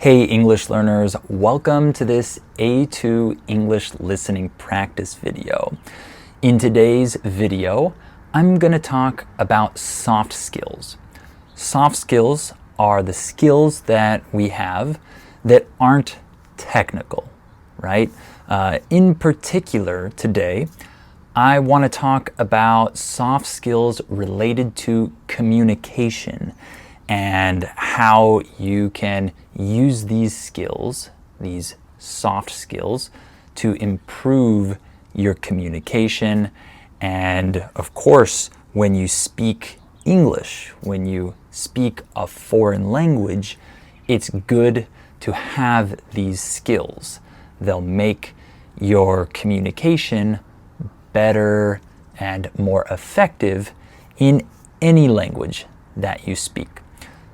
Hey English learners, welcome to this A2 English listening practice video. In today's video, I'm going to talk about soft skills. Soft skills are the skills that we have that aren't technical, right? In particular today, I want to talk about soft skills related to communication and how you can use these skills, these soft skills, to improve your communication. And of course, when you speak English, when you speak a foreign language, it's good to have these skills. They'll make your communication better and more effective in any language that you speak.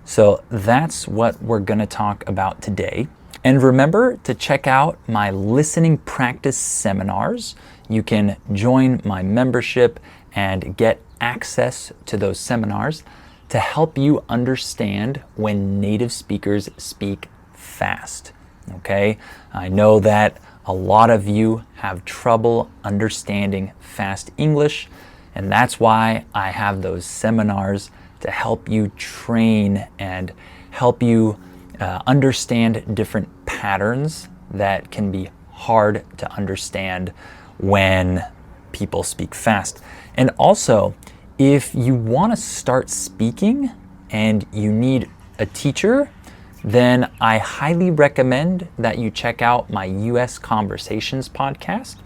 So that's what we're going to talk about today. And remember to check out my listening practice seminars. You can join my membership and get access to those seminars to help you understand when native speakers speak fast. Okay? I know that a lot of you have trouble understanding fast English, and that's why I have those seminars to help you train and help you understand different patterns that can be hard to understand when people speak fast. And also, if you want to start speaking and you need a teacher, then I highly recommend that you check out my US Conversations podcast,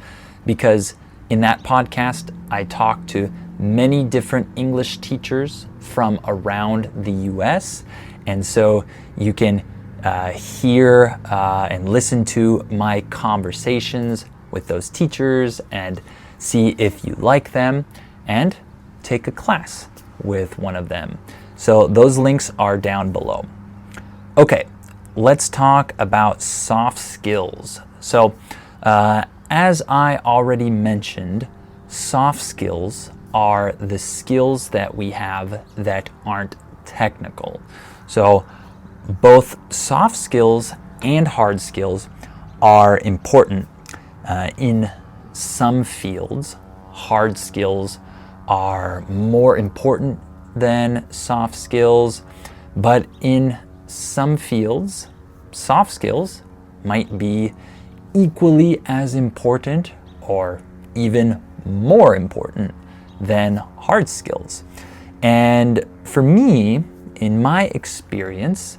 because in that podcast, I talk to many different English teachers from around the US. And so you can hear and listen to my conversations with those teachers and see if you like them and take a class with one of them. So those links are down below. Okay, let's talk about soft skills. So as I already mentioned, soft skills are the skills that we have that aren't technical. So both soft skills and hard skills are important. In some fields, hard skills are more important than soft skills, but in some fields, soft skills might be equally as important or even more important than hard skills. And for me, in my experience,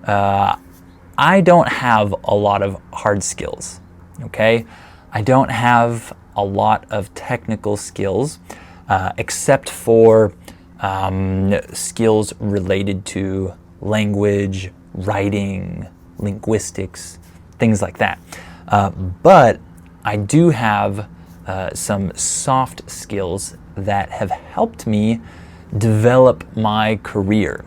I don't have a lot of hard skills, okay? I don't have a lot of technical skills, except for skills related to language, writing, linguistics, things like that. But I do have some soft skills that have helped me develop my career.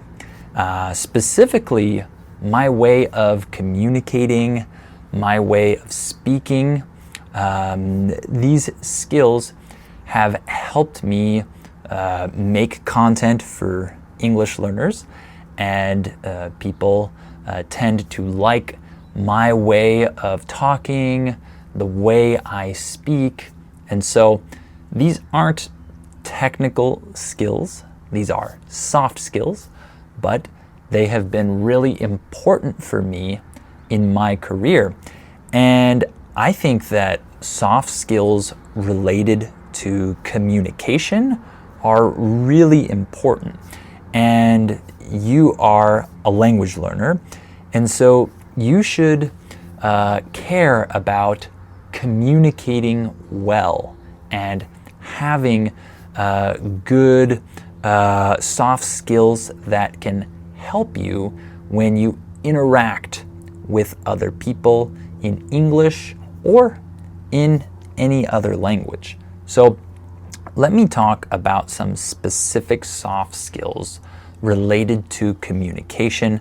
Specifically, my way of communicating, my way of speaking. These skills have helped me make content for English learners, and people tend to like my way of talking, the way I speak. And so these aren't technical skills, these are soft skills, but they have been really important for me in my career. And I think that soft skills related to communication are really important. And you are a language learner, and so you should care about communicating well and having good soft skills that can help you when you interact with other people in English or in any other language. So let me talk about some specific soft skills related to communication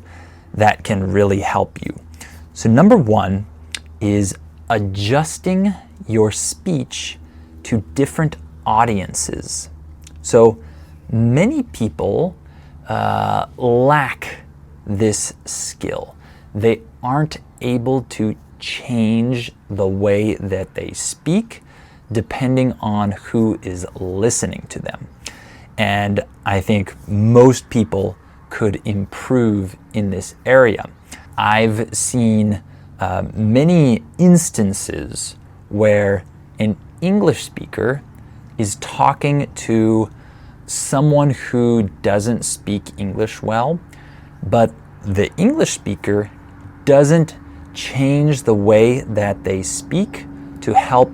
that can really help you. So number one is adjusting your speech to different audiences. So many people lack this skill. they aren't able to change the way that they speak depending on who is listening to them. And I think most people could improve in this area. I've seen many instances where an English speaker is talking to someone who doesn't speak English well, but the English speaker doesn't change the way that they speak to help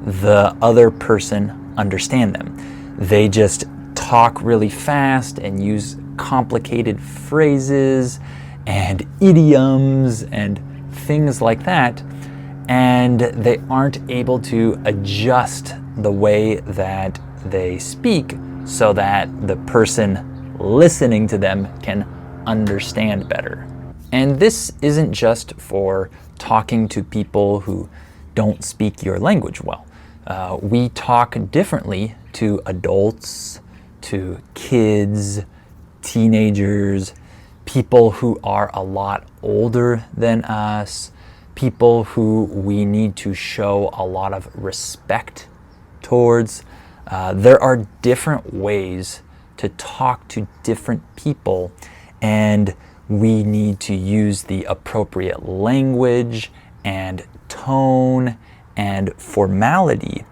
the other person understand them. They just talk really fast and use complicated phrases and idioms and things like that, and they aren't able to adjust the way that they speak so that the person listening to them can understand better. And this isn't just for talking to people who don't speak your language well. We talk differently to adults, to kids, teenagers, people who are a lot older than us, people who we need to show a lot of respect towards. There are different ways to talk to different people, and we need to use the appropriate language and tone and formality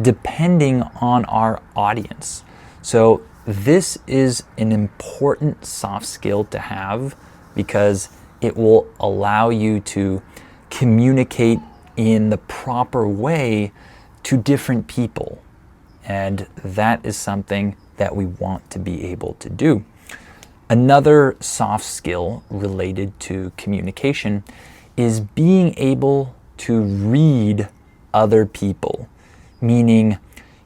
depending on our audience. So this is an important soft skill to have because it will allow you to communicate in the proper way to different people. And that is something that we want to be able to do. Another soft skill related to communication is being able to read other people, meaning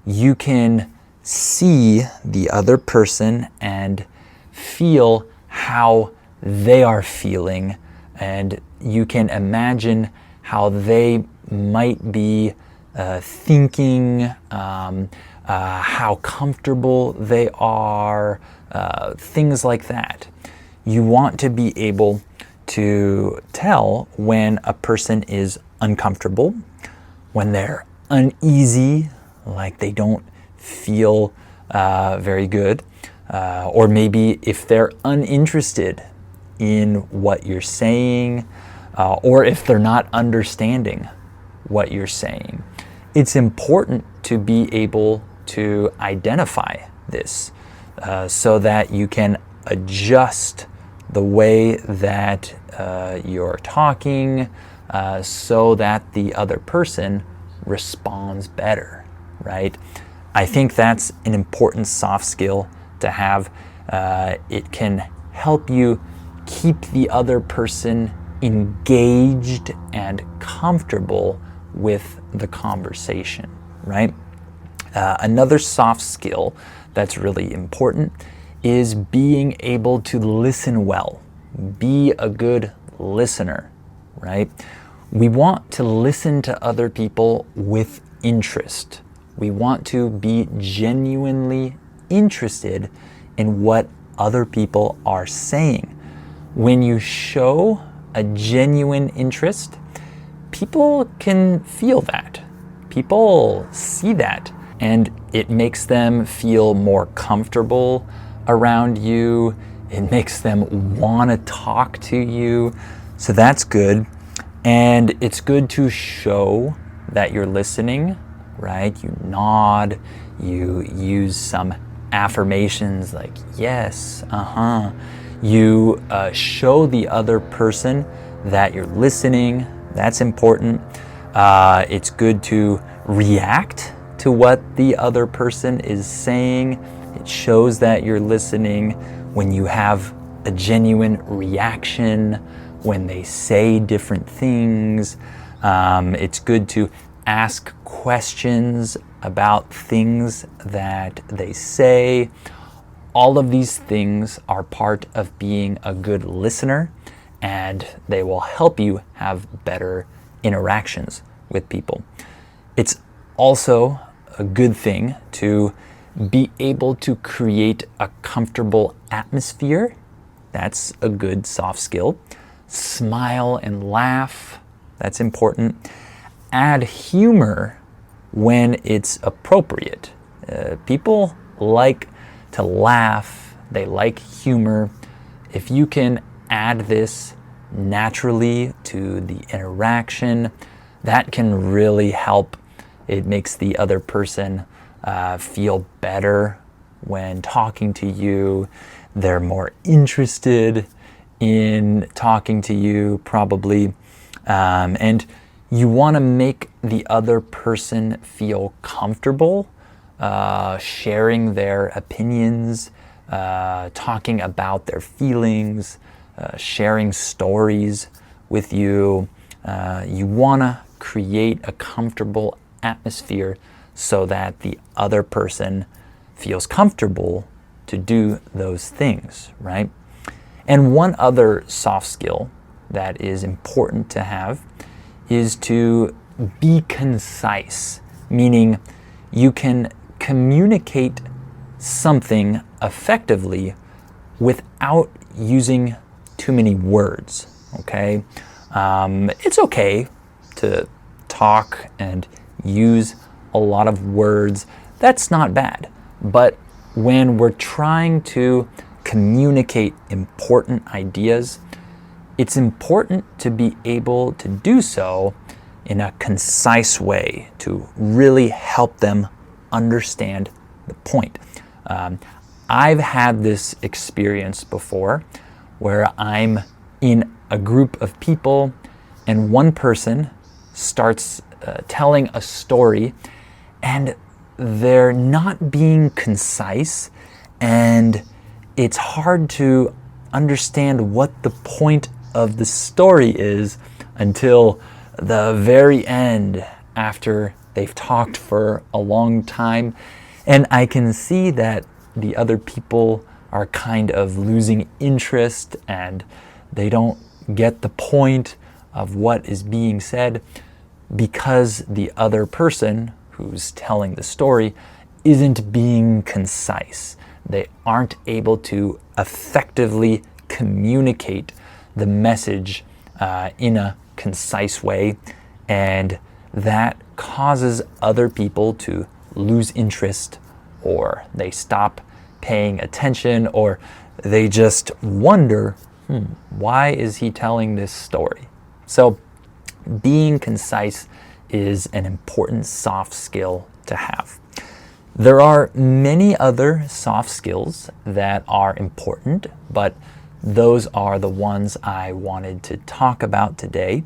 you can see the other person and feel how they are feeling, and you can imagine how they might be thinking, how comfortable they are, things like that. You want to be able to tell when a person is uncomfortable, when they're uneasy, like they don't feel very good, or maybe if they're uninterested in what you're saying, or if they're not understanding what you're saying. It's important to be able to identify this so that you can adjust the way that you're talking so that the other person responds better, right? I think that's an important soft skill to have. It can help you keep the other person engaged and comfortable with the conversation, right? Another soft skill that's really important is being able to listen well. Be a good listener, right? We want to listen to other people with interest. We want to be genuinely interested in what other people are saying. When you show a genuine interest, people can feel that. People see that, and it makes them feel more comfortable around you. It makes them want to talk to you. So that's good. And it's good to show that you're listening, right? You nod, you use some affirmations like yes, You show the other person that you're listening. That's important. It's good to react to what the other person is saying. It shows that you're listening when you have a genuine reaction, when they say different things. It's good to ask questions about things that they say. All of these things are part of being a good listener, and they will help you have better interactions with people. It's also a good thing to be able to create a comfortable atmosphere. That's a good soft skill. Smile and laugh. That's important. Add humor when it's appropriate. People like to laugh. They like humor. If you can add this naturally to the interaction, that can really help. It makes the other person feel better when talking to you. They're more interested in talking to you, probably. And you want to make the other person feel comfortable sharing their opinions, talking about their feelings, sharing stories with you. You want to create a comfortable atmosphere so that the other person feels comfortable to do those things, right? And one other soft skill that is important to have is to be concise, meaning you can communicate something effectively without using too many words, okay? It's okay to talk and use a lot of words. That's not bad. But when we're trying to communicate important ideas, it's important to be able to do so in a concise way to really help them understand the point. I've had this experience before where I'm in a group of people and one person starts telling a story and they're not being concise, and it's hard to understand what the point of the story is until the very end after they've talked for a long time. And I can see that the other people are kind of losing interest and they don't get the point of what is being said because the other person who's telling the story isn't being concise. They aren't able to effectively communicate the message in a concise way, and that causes other people to lose interest, or they stop paying attention, or they just wonder, why is he telling this story? So being concise is an important soft skill to have. There are many other soft skills that are important, but those are the ones I wanted to talk about today.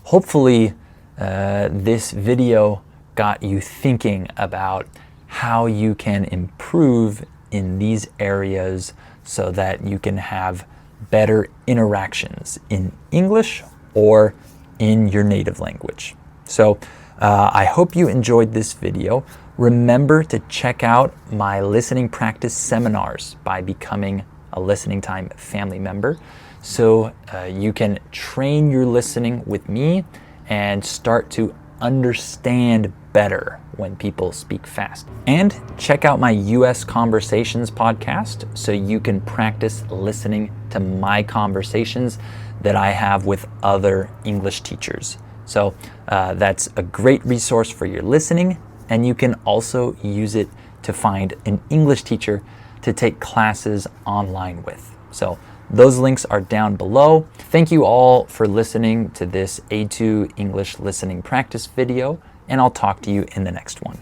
Hopefully, this video got you thinking about how you can improve in these areas so that you can have better interactions in English or in your native language. So I hope you enjoyed this video. Remember to check out my listening practice seminars by becoming a Listening Time family member so you can train your listening with me and start to understand better when people speak fast. And check out my US Conversations podcast so you can practice listening to my conversations that I have with other English teachers. So that's a great resource for your listening, and you can also use it to find an English teacher to take classes online with. So those links are down below. Thank you all for listening to this A2 English listening practice video, and I'll talk to you in the next one.